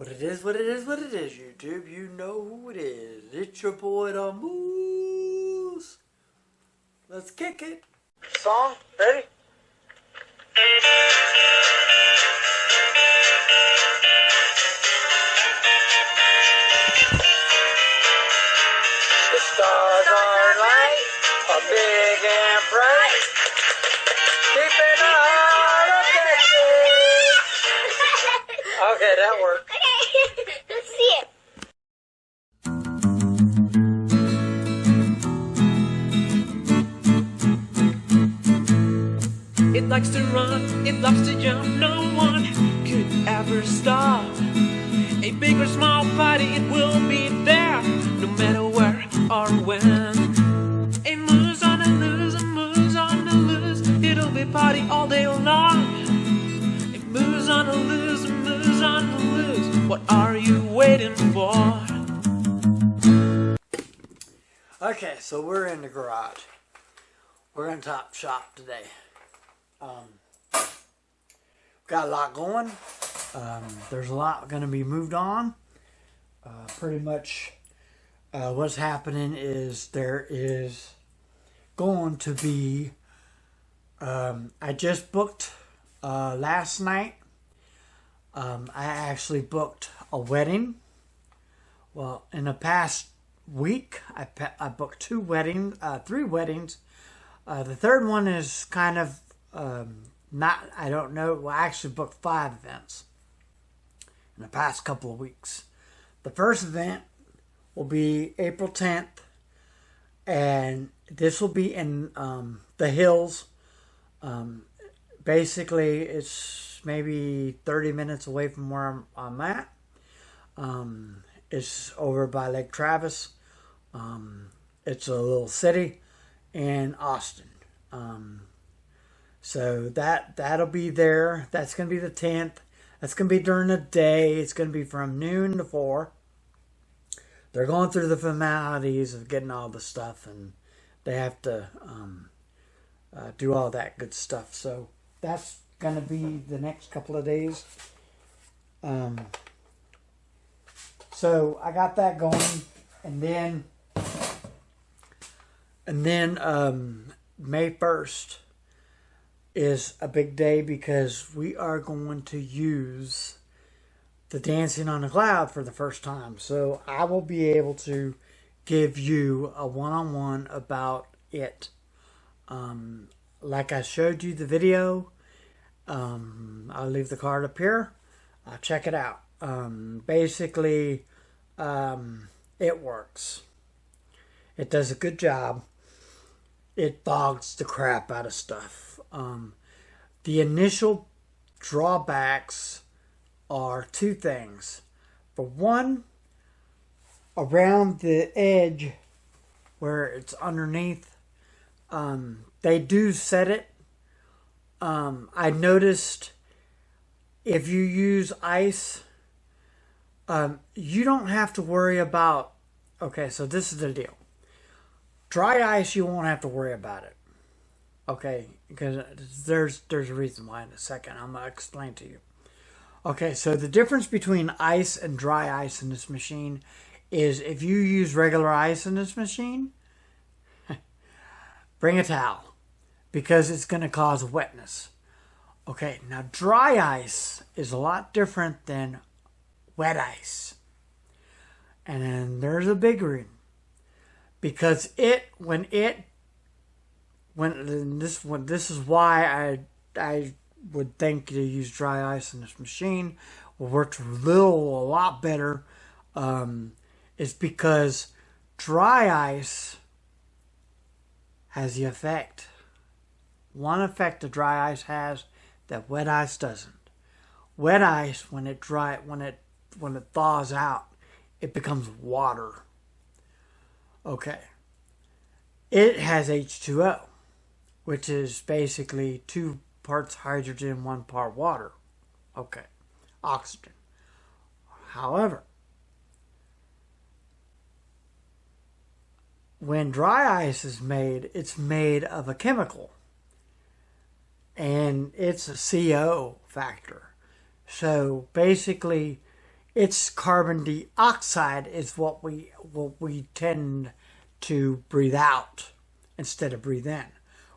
What it is, what it is, what it is, YouTube. You know who it is. It's your boy, the Moose. Let's kick it. Song, ready? The stars are light, are big and bright. Keeping all of Texas. Okay, that worked. Let's see it. It likes to run, it loves to jump, no one could ever stop. A big or small party, it will be there, no matter where or when. A moose on a loose, a moose on a loose, it'll be party all day long. A moose on a loose, a moose on a loose, what are you waiting for? Okay, so we're in the garage. We're gonna top shop today. Got a lot going. There's a lot going to be moved on. Pretty much what's happening is there is going to be, I just booked last night. I actually booked a wedding. Well, in the past week, I booked three weddings. The third one is kind of I don't know. Well, I actually booked 5 events in the past couple of weeks. The first event will be April 10th, and this will be in the hills. Basically, it's maybe 30 minutes away from where I'm at. It's over by Lake Travis. It's a little city in Austin. So that'll be there. That's going to be the 10th. That's going to be during the day. It's going to be from noon to 4. They're going through the formalities of getting all the stuff, and they have to do all that good stuff. So that's going to be the next couple of days. So I got that going, and then May 1st is a big day because we are going to use the Dancing on the Cloud for the first time. So I will be able to give you a one-on-one about it. Like I showed you the video, I'll leave the card up here. Check it out. Basically, it works. It does a good job. It bogs the crap out of stuff. The initial drawbacks are 2 things. For one, around the edge where it's underneath, they do set it. I noticed if you use ice, you don't have to worry about, okay, so this is the deal. Dry ice, you won't have to worry about it. Okay, because there's a reason why in a second. I'm going to explain to you. Okay, so the difference between ice and dry ice in this machine is if you use regular ice in this machine, bring a towel because it's going to cause wetness. Okay, now dry ice is a lot different than wet ice. And then there's a big reason. Because this is why I would think to use dry ice in this machine will work a lot better. Is because dry ice has the effect. One effect that dry ice has that wet ice doesn't. Wet ice, when it thaws out, it becomes water. Okay. It has H2O, which is basically 2 parts hydrogen, 1 part water. Okay. Oxygen. However, when dry ice is made, it's made of a chemical. And it's a CO factor. So basically, it's carbon dioxide is what we tend to breathe out instead of breathe in.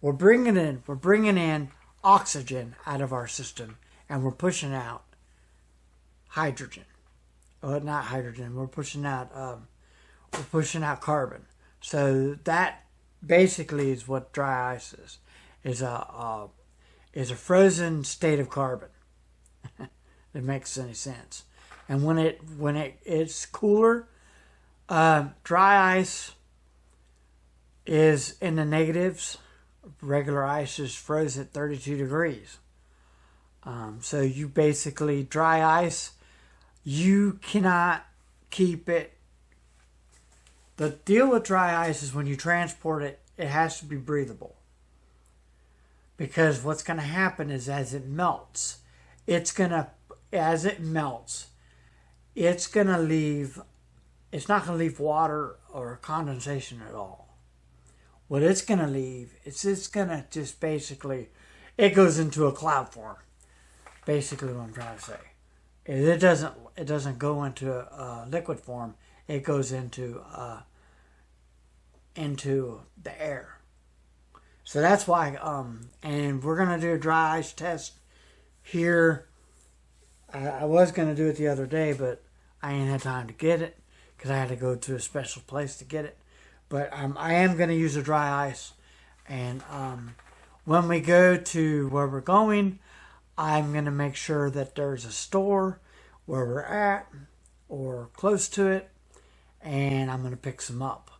We're bringing in oxygen out of our system, and we're pushing out hydrogen. Oh, not hydrogen. We're pushing out carbon. So that basically is what dry ice is a frozen state of carbon. It makes any sense. And when it's cooler, dry ice is in the negatives. Regular ice is frozen at 32 degrees. So you basically, dry ice, you cannot keep it. The deal with dry ice is when you transport it, it has to be breathable. Because what's going to happen is as it melts, it's not going to leave water or condensation at all. What it's going to leave, it's going to just basically, it goes into a cloud form. Basically what I'm trying to say. It doesn't go into a liquid form. It goes into the air. So that's why, and we're going to do a dry ice test here. I was going to do it the other day, but I ain't had time to get it because I had to go to a special place to get it. But I am going to use a dry ice. And when we go to where we're going, I'm going to make sure that there's a store where we're at or close to it. And I'm going to pick some up.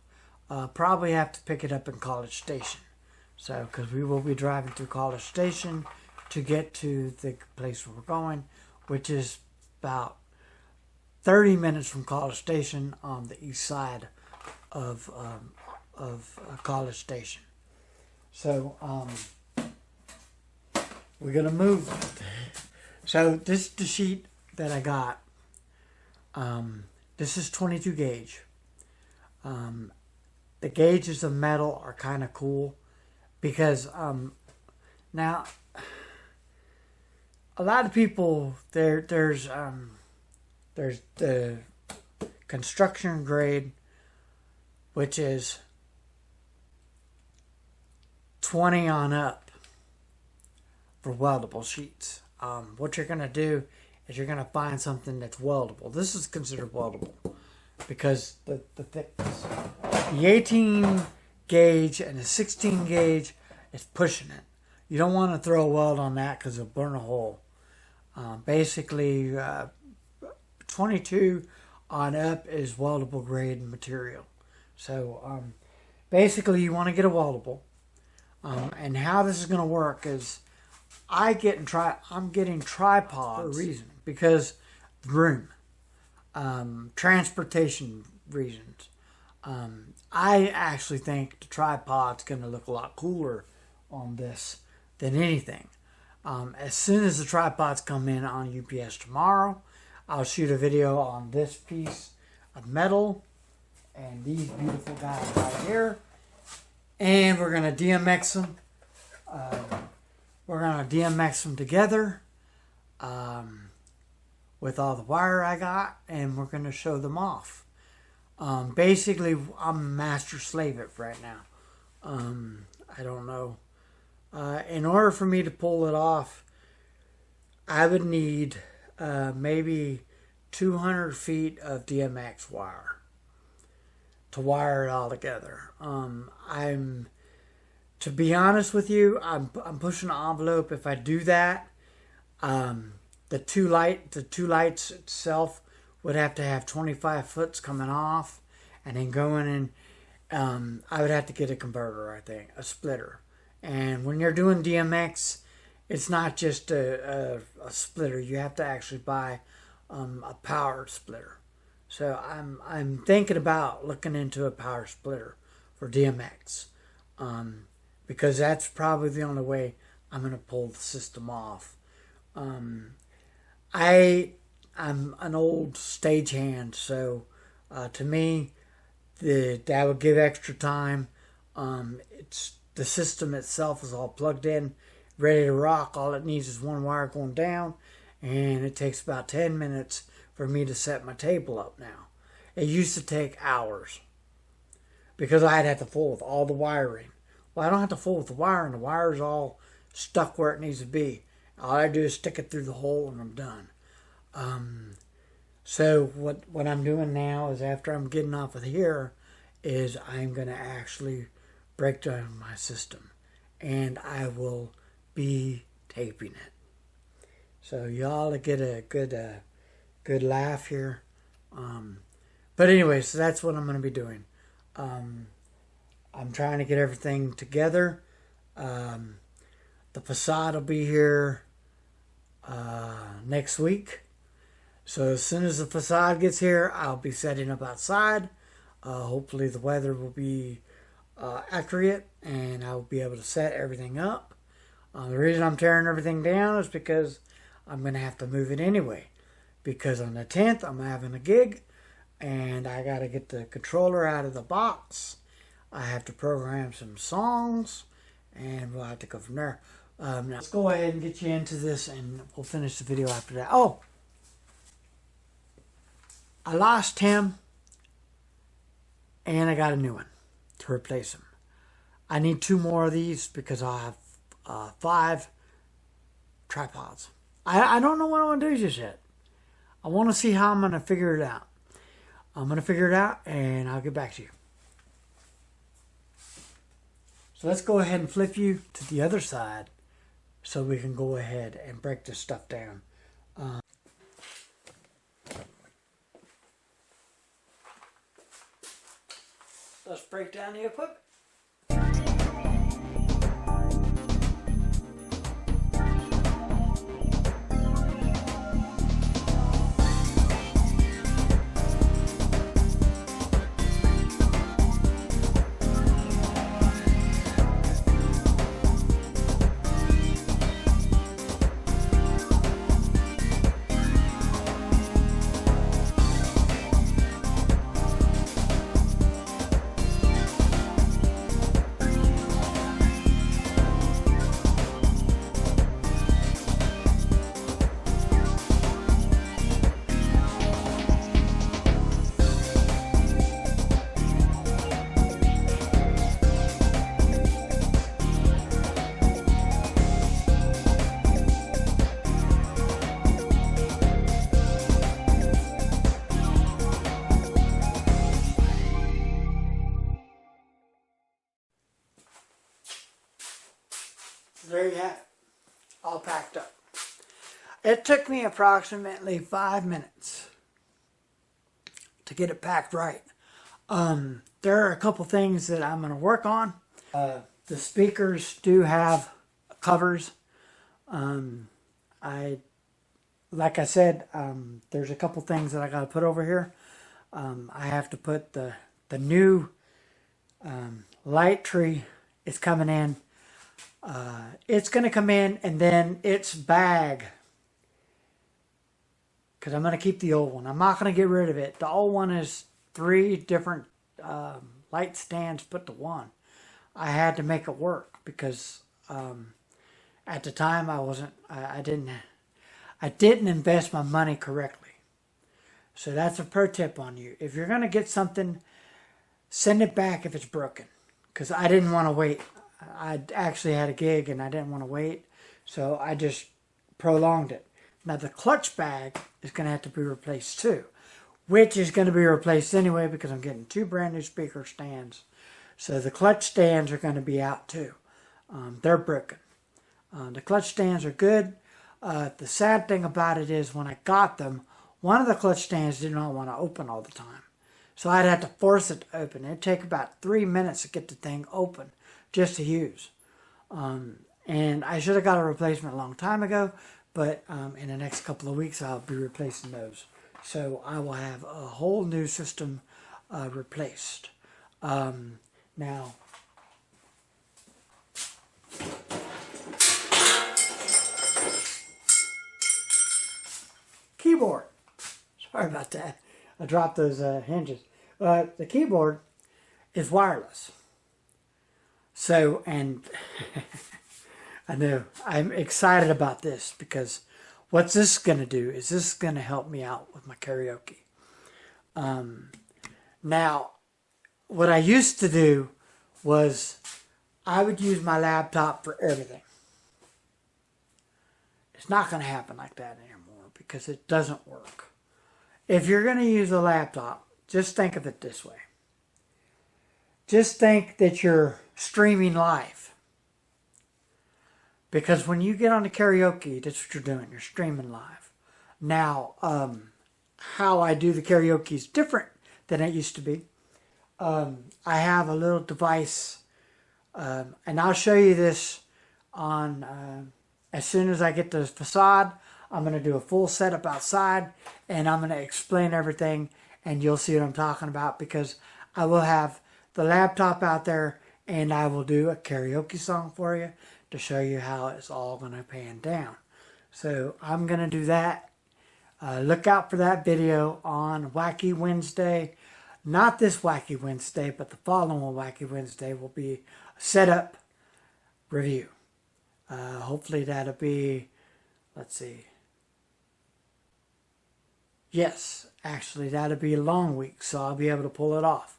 Probably have to pick it up in College Station. So, because we will be driving through College Station to get to the place where we're going, which is about 30 minutes from College Station on the east side of College Station. So, we're going to move. So, this is the sheet that I got. This is 22 gauge. The gauges of metal are kind of cool because now a lot of people there's the construction grade, which is 20 on up for weldable sheets. What you're gonna do is you're gonna find something that's weldable. This is considered weldable because the thickness. The 18 gauge and the 16 gauge is pushing it. You don't want to throw a weld on that because it'll burn a hole. Basically, 22 on up is weldable grade material. So basically, you want to get a weldable. And how this is going to work is I'm getting tripods for a reason, because room, transportation reasons. I actually think the tripod's going to look a lot cooler on this than anything. As soon as the tripods come in on UPS tomorrow, I'll shoot a video on this piece of metal and these beautiful guys right here. And we're going to DMX them. We're going to DMX them together with all the wire I got, and we're going to show them off. Basically, I'm a master slave it right now. I don't know. In order for me to pull it off, I would need maybe 200 feet of DMX wire to wire it all together. To be honest with you, I'm pushing the envelope. If I do that, the two lights itself would have to have 25 foots coming off, and then going in. I would have to get a converter, I think, a splitter. And when you're doing DMX, it's not just a splitter. You have to actually buy a power splitter. So I'm thinking about looking into a power splitter for DMX, because that's probably the only way I'm going to pull the system off. I'm an old stagehand, so to me, that would give extra time. It's the system itself is all plugged in, ready to rock. All it needs is one wire going down, and it takes about 10 minutes for me to set my table up now. It used to take hours because I'd have to fool with all the wiring. Well, I don't have to fool with the wiring. The wire's all stuck where it needs to be. All I do is stick it through the hole and I'm done. So what I'm doing now is, after I'm getting off of here, is I'm going to actually break down my system. And I will be taping it. So y'all get a good laugh here. But anyway, so that's what I'm going to be doing. I'm trying to get everything together. The facade will be here next week. So as soon as the facade gets here, I'll be setting up outside. Hopefully the weather will be accurate and I'll be able to set everything up. The reason I'm tearing everything down is because I'm going to have to move it anyway. Because on the 10th, I'm having a gig and I got to get the controller out of the box. I have to program some songs and we'll have to go from there. Now let's go ahead and get you into this and we'll finish the video after that. Oh, I lost him and I got a new one to replace him. I need 2 more of these because I have 5 tripods. I don't know what I want to do just yet. I want to see how I'm going to figure it out. I'm going to figure it out and I'll get back to you. So let's go ahead and flip you to the other side so we can go ahead and break this stuff down. Let's break down the equipment. There you have it, all packed up. It took me approximately 5 minutes to get it packed right. There are a couple things that I'm going to work on. The speakers do have covers. Like I said, there's a couple things that I got to put over here. I have to put the new light tree is coming in. It's going to come in, and then its bag, because I'm going to keep the old one. I'm not going to get rid of it. The old one is 3 different light stands put to one. I had to make it work because at the time I didn't invest my money correctly. So that's a pro tip on you. If you're going to get something, send it back if it's broken, because I didn't want to wait. I actually had a gig and I didn't want to wait, so I just prolonged it. Now the clutch bag is going to have to be replaced too, which is going to be replaced anyway because I'm getting 2 brand new speaker stands. So the clutch stands are going to be out too. They're broken. The clutch stands are good. The sad thing about it is when I got them, one of the clutch stands did not want to open all the time. So I'd have to force it to open. It'd take about 3 minutes to get the thing open just to use. And I should have got a replacement a long time ago, but in the next couple of weeks I'll be replacing those. So I will have a whole new system replaced. Now, keyboard. Sorry about that. I dropped those hinges. The keyboard is wireless. So, and I know I'm excited about this because what's this going to do is this is going to help me out with my karaoke. Now, what I used to do was I would use my laptop for everything. It's not going to happen like that anymore because it doesn't work. If you're going to use a laptop, just think of it this way. Just think that you're streaming live. Because when you get on the karaoke, that's what you're doing. You're streaming live. Now, how I do the karaoke is different than it used to be. I have a little device, and I'll show you this on, as soon as I get the facade, I'm going to do a full setup outside, and I'm going to explain everything, and you'll see what I'm talking about, because I will have the laptop out there, and I will do a karaoke song for you to show you how it's all going to pan down. So I'm going to do that. Look out for that video on Wacky Wednesday. Not this Wacky Wednesday, but the following Wacky Wednesday will be a setup review. Hopefully that'll be, let's see. Yes, actually that'll be a long week, so I'll be able to pull it off.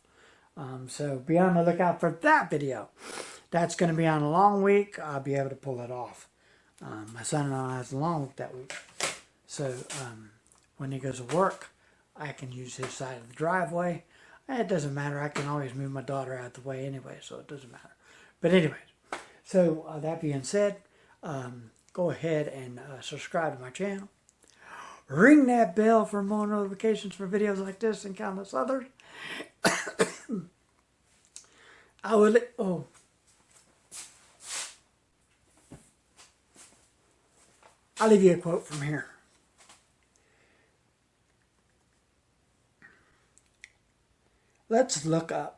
So be on the lookout for that video. That's going to be on a long week. I'll be able to pull it off. My son-in-law has a long week that week. So when he goes to work, I can use his side of the driveway. It doesn't matter. I can always move my daughter out of the way anyway, so it doesn't matter. But anyways, so that being said, go ahead and subscribe to my channel. Ring that bell for more notifications for videos like this and countless others. I will. Oh. I'll leave you a quote from here. Let's look up.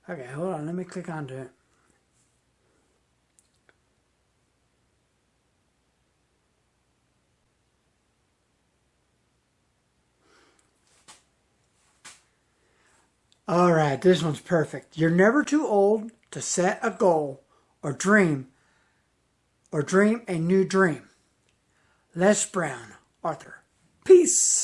Okay, hold on. Let me click onto it. All right, this one's perfect. You're never too old to set a goal or dream a new dream. Les Brown, Arthur. Peace.